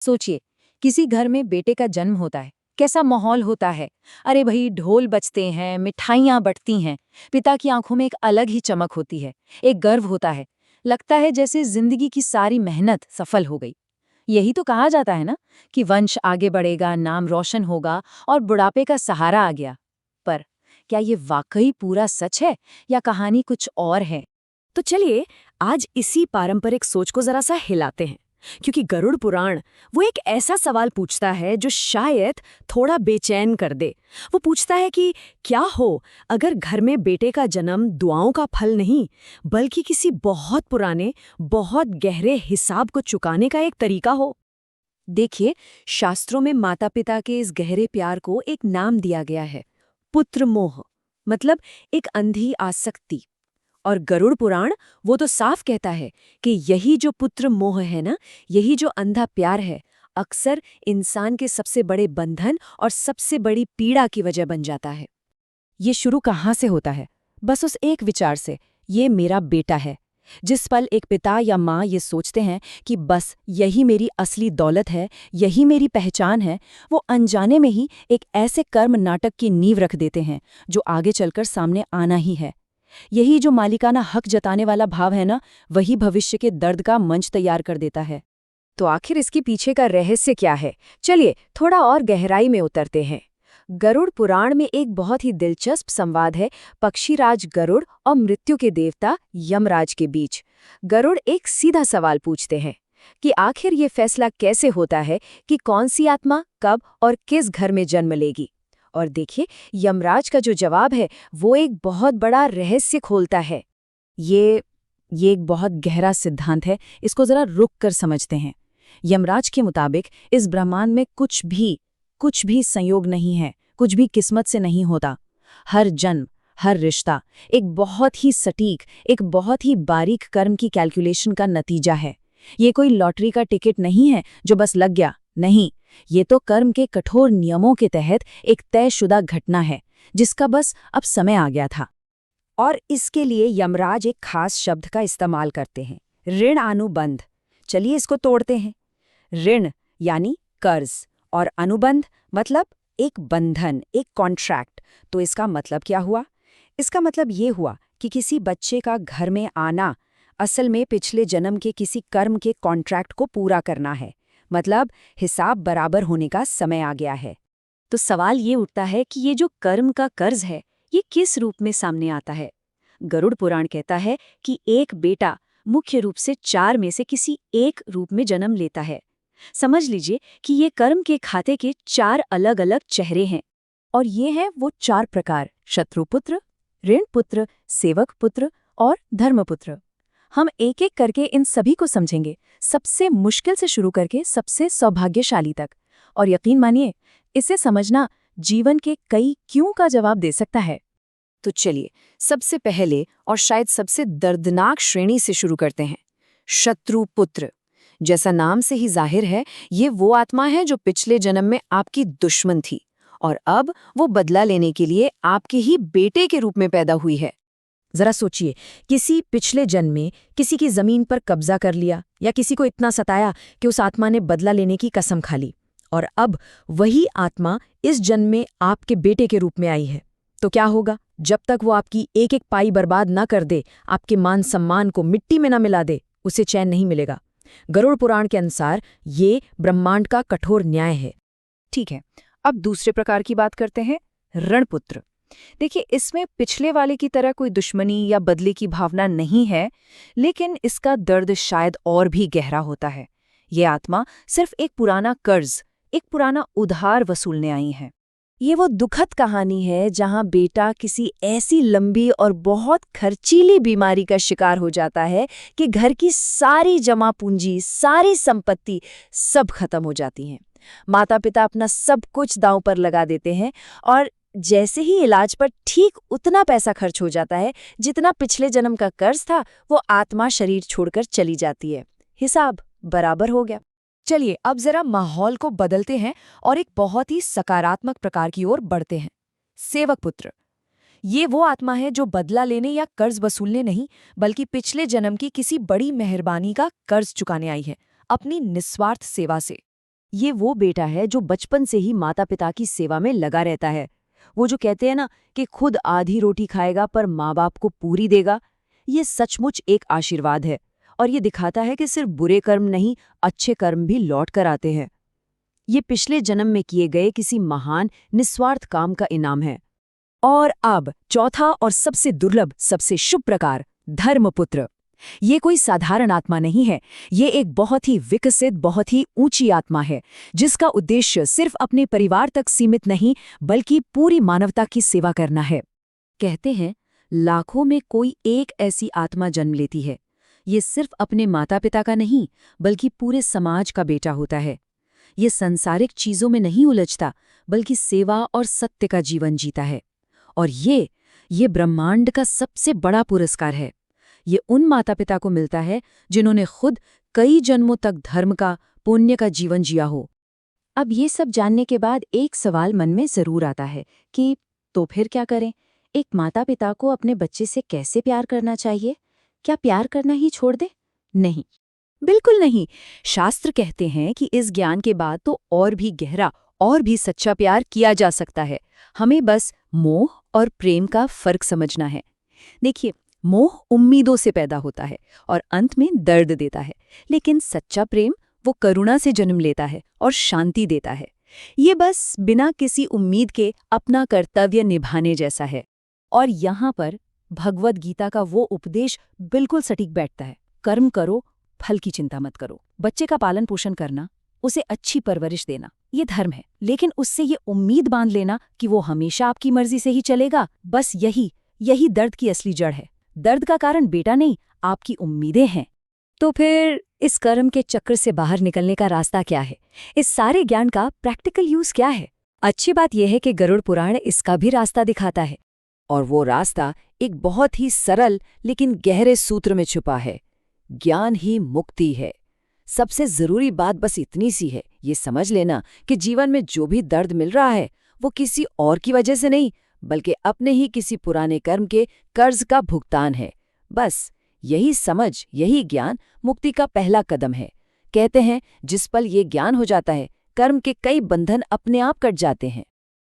सोचिए, किसी घर में बेटे का जन्म होता है, कैसा माहौल होता है। अरे भाई, ढोल बजते हैं, मिठाइयाँ बंटती हैं। पिता की आंखों में एक अलग ही चमक होती है, एक गर्व होता है। लगता है जैसे जिंदगी की सारी मेहनत सफल हो गई। यही तो कहा जाता है ना, कि वंश आगे बढ़ेगा, नाम रोशन होगा और बुढ़ापे का सहारा आ गया। पर क्या ये वाकई पूरा सच है, या कहानी कुछ और है? तो चलिए आज इसी पारंपरिक सोच को जरा सा हिलाते हैं, क्योंकि गरुड़ पुराण वो एक ऐसा सवाल पूछता है जो शायद थोड़ा बेचैन कर दे। वो पूछता है कि क्या हो अगर घर में बेटे का जन्म दुआओं का फल नहीं, बल्कि किसी बहुत पुराने, बहुत गहरे हिसाब को चुकाने का एक तरीका हो। देखिए, शास्त्रों में माता पिता के इस गहरे प्यार को एक नाम दिया गया है, पुत्र मोह, मतलब एक अंधी आसक्ति। और गरुड़ पुराण वो तो साफ कहता है कि यही जो पुत्र मोह है ना, यही जो अंधा प्यार है, अक्सर इंसान के सबसे बड़े बंधन और सबसे बड़ी पीड़ा की वजह बन जाता है। ये शुरू कहाँ से होता है? बस उस एक विचार से, ये मेरा बेटा है। जिस पल एक पिता या माँ ये सोचते हैं कि बस यही मेरी असली दौलत है, यही मेरी पहचान है, वो अनजाने में ही एक ऐसे कर्म नाटक की नींव रख देते हैं जो आगे चलकर सामने आना ही है। यही जो मालिकाना हक जताने वाला भाव है ना, वही भविष्य के दर्द का मंच तैयार कर देता है। तो आखिर इसके पीछे का रहस्य क्या है? चलिए थोड़ा और गहराई में उतरते हैं। गरुड़ पुराण में एक बहुत ही दिलचस्प संवाद है पक्षीराज गरुड़ और मृत्यु के देवता यमराज के बीच। गरुड़ एक सीधा सवाल पूछते हैं कि आखिर ये फैसला कैसे होता है कि कौन सी आत्मा कब और किस घर में जन्म लेगी। और देखिए, यमराज का जो जवाब है वो एक बहुत बड़ा रहस्य खोलता है। ये एक बहुत गहरा सिद्धांत है, इसको जरा रुक कर समझते हैं। यमराज के मुताबिक इस ब्रह्मांड में कुछ भी संयोग नहीं है, कुछ भी किस्मत से नहीं होता। हर जन्म, हर रिश्ता एक बहुत ही सटीक, एक बहुत ही बारीक कर्म की कैलकुलेशन का नतीजा है। ये कोई लॉटरी का टिकट नहीं है जो बस लग गया, नहीं। ये तो कर्म के कठोर नियमों के तहत एक तयशुदा घटना है, जिसका बस अब समय आ गया था। और इसके लिए यमराज एक खास शब्द का इस्तेमाल करते हैं, ऋण अनुबंध। चलिए इसको तोड़ते हैं। ऋण यानी कर्ज, और अनुबंध मतलब एक बंधन, एक कॉन्ट्रैक्ट। तो इसका मतलब क्या हुआ? इसका मतलब ये हुआ कि किसी बच्चे का घर में आना असल में पिछले जन्म के किसी कर्म के कॉन्ट्रैक्ट को पूरा करना है। मतलब हिसाब बराबर होने का समय आ गया है। तो सवाल ये उठता है कि ये जो कर्म का कर्ज है, ये किस रूप में सामने आता है? गरुड़ पुराण कहता है कि एक बेटा मुख्य रूप से 4 में से किसी एक रूप में जन्म लेता है। समझ लीजिए कि ये कर्म के खाते के 4 अलग-अलग चेहरे हैं। और ये हैं वो 4 प्रकार: शत्रुपुत्र, ऋणपुत्र, सेवक पुत्र और धर्मपुत्र। हम एक एक करके इन सभी को समझेंगे, सबसे मुश्किल से शुरू करके सबसे सौभाग्यशाली तक। और यकीन मानिए, इसे समझना जीवन के कई क्यों का जवाब दे सकता है। तो चलिए सबसे पहले और शायद सबसे दर्दनाक श्रेणी से शुरू करते हैं, शत्रुपुत्र। जैसा नाम से ही जाहिर है, ये वो आत्मा है जो पिछले जन्म में आपकी दुश्मन थी और अब वो बदला लेने के लिए आपके ही बेटे के रूप में पैदा हुई है। जरा सोचिए, किसी पिछले जन्म में किसी की जमीन पर कब्जा कर लिया या किसी को इतना सताया कि उस आत्मा ने बदला लेने की कसम खा ली, और अब वही आत्मा इस जन्म में आपके बेटे के रूप में आई है। तो क्या होगा? जब तक वो आपकी एक एक पाई बर्बाद ना कर दे, आपके मान सम्मान को मिट्टी में ना मिला दे, उसे चैन नहीं मिलेगा। गरुड़ पुराण के अनुसार ये ब्रह्मांड का कठोर न्याय है। ठीक है, अब दूसरे प्रकार की बात करते हैं, रणपुत्र। देखिए, इसमें पिछले वाले की तरह कोई दुश्मनी या बदले की भावना नहीं है, लेकिन इसका दर्द शायद और भी गहरा होता है। ये आत्मा सिर्फ एक पुराना कर्ज, एक पुराना उधार वसूलने आई है। ये वो दुखद कहानी है जहां बेटा किसी ऐसी लंबी और बहुत खर्चीली बीमारी का शिकार हो जाता है कि घर की सारी जमा पूंजी, सारी संपत्ति सब खत्म हो जाती हैं। माता पिता अपना सब कुछ दांव पर लगा देते हैं, और जैसे ही इलाज पर ठीक उतना पैसा खर्च हो जाता है जितना पिछले जन्म का कर्ज था, वो आत्मा शरीर छोड़कर चली जाती है। हिसाब बराबर हो गया। चलिए अब जरा माहौल को बदलते हैं और एक बहुत ही सकारात्मक प्रकार की ओर बढ़ते हैं, सेवक पुत्र। ये वो आत्मा है जो बदला लेने या कर्ज वसूलने नहीं, बल्कि पिछले जन्म की किसी बड़ी मेहरबानी का कर्ज चुकाने आई है, अपनी निस्वार्थ सेवा से। ये वो बेटा है जो बचपन से ही माता पिता की सेवा में लगा रहता है। वो जो कहते हैं ना कि खुद आधी रोटी खाएगा पर माँ बाप को पूरी देगा, ये सचमुच एक आशीर्वाद है। और ये दिखाता है कि सिर्फ बुरे कर्म नहीं, अच्छे कर्म भी लौट कर आते हैं। ये पिछले जन्म में किए गए किसी महान निस्वार्थ काम का इनाम है। और अब चौथा और सबसे दुर्लभ, सबसे शुभ प्रकार, धर्मपुत्र। ये कोई साधारण आत्मा नहीं है, ये एक बहुत ही विकसित, बहुत ही ऊंची आत्मा है, जिसका उद्देश्य सिर्फ अपने परिवार तक सीमित नहीं बल्कि पूरी मानवता की सेवा करना है। कहते हैं, लाखों में कोई एक ऐसी आत्मा जन्म लेती है। ये सिर्फ अपने माता पिता का नहीं बल्कि पूरे समाज का बेटा होता है। ये संसारिक चीजों में नहीं उलझता बल्कि सेवा और सत्य का जीवन जीता है। और ये ब्रह्मांड का सबसे बड़ा पुरस्कार है। ये उन माता पिता को मिलता है जिन्होंने खुद कई जन्मों तक धर्म का, पुण्य का जीवन जिया हो। अब ये सब जानने के बाद एक सवाल मन में जरूर आता है कि तो फिर क्या करें? एक माता पिता को अपने बच्चे से कैसे प्यार करना चाहिए? क्या प्यार करना ही छोड़ दे? नहीं, बिल्कुल नहीं। शास्त्र कहते हैं कि इस ज्ञान के बाद तो और भी गहरा और भी सच्चा प्यार किया जा सकता है। हमें बस मोह और प्रेम का फर्क समझना है। देखिए, मोह उम्मीदों से पैदा होता है और अंत में दर्द देता है, लेकिन सच्चा प्रेम वो करुणा से जन्म लेता है और शांति देता है। ये बस बिना किसी उम्मीद के अपना कर्तव्य निभाने जैसा है। और यहाँ पर भगवद गीता का वो उपदेश बिल्कुल सटीक बैठता है। कर्म करो, फल की चिंता मत करो। बच्चे का पालन पोषण करना, उसे अच्छी परवरिश देना, ये धर्म है। लेकिन उससे ये उम्मीद बांध लेना कि वो हमेशा आपकी मर्जी से ही चलेगा, बस यही दर्द की असली जड़ है। दर्द का कारण बेटा नहीं, आपकी उम्मीदें हैं। तो फिर इस कर्म के चक्र से बाहर निकलने का रास्ता क्या है? इस सारे ज्ञान का प्रैक्टिकल यूज क्या है? अच्छी बात यह है कि गरुड़ पुराण इसका भी रास्ता दिखाता है। और वो रास्ता एक बहुत ही सरल लेकिन गहरे सूत्र में छुपा है। ज्ञान ही मुक्ति है। सबसे जरूरी बात बस इतनी सी है, ये समझ लेना कि जीवन में जो भी दर्द मिल रहा है वो किसी और की वजह से नहीं बल्कि अपने ही किसी पुराने कर्म के कर्ज का भुगतान है। बस यही समझ, यही ज्ञान मुक्ति का पहला कदम है। कहते हैं, जिस पल ये ज्ञान हो जाता है, कर्म के कई बंधन अपने आप कट जाते हैं।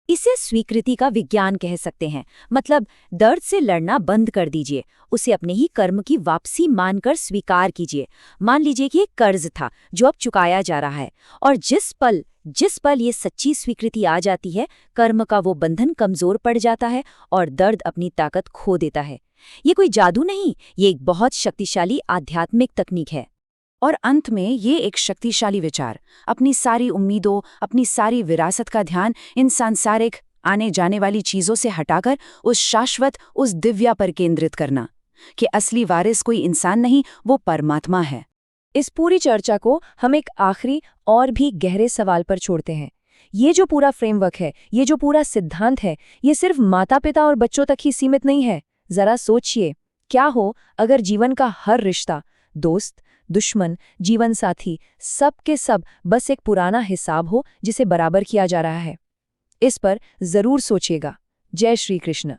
इसे स्वीकृति का विज्ञान कह सकते हैं। मतलब दर्द से लड़ना बंद कर दीजिए, उसे अपने ही कर्म की वापसी मानकर स्वीकार कीजिए। मान लीजिए कि एक कर्ज था जो अब चुकाया जा रहा है, और जिस पल ये सच्ची स्वीकृति आ जाती है, कर्म का वो बंधन कमजोर पड़ जाता है और दर्द अपनी ताकत खो देता है। ये कोई जादू नहीं, ये एक बहुत शक्तिशाली आध्यात्मिक तकनीक है। और अंत में ये एक शक्तिशाली विचार, अपनी सारी उम्मीदों, अपनी सारी विरासत का ध्यान इन सांसारिक आने जाने वाली चीजों से हटाकर उस शाश्वत, उस दिव्या पर केंद्रित करना कि असली वारिस कोई इंसान नहीं, वो परमात्मा है। इस पूरी चर्चा को हम एक आखिरी और भी गहरे सवाल पर छोड़ते हैं। ये जो पूरा फ्रेमवर्क है, ये जो पूरा सिद्धांत है, ये सिर्फ माता पिता और बच्चों तक ही सीमित नहीं है। जरा सोचिए, क्या हो अगर जीवन का हर रिश्ता, दोस्त, दुश्मन, जीवन साथी, सब के सब बस एक पुराना हिसाब हो जिसे बराबर किया जा रहा है। इस पर जरूर सोचिएगा। जय श्री कृष्ण।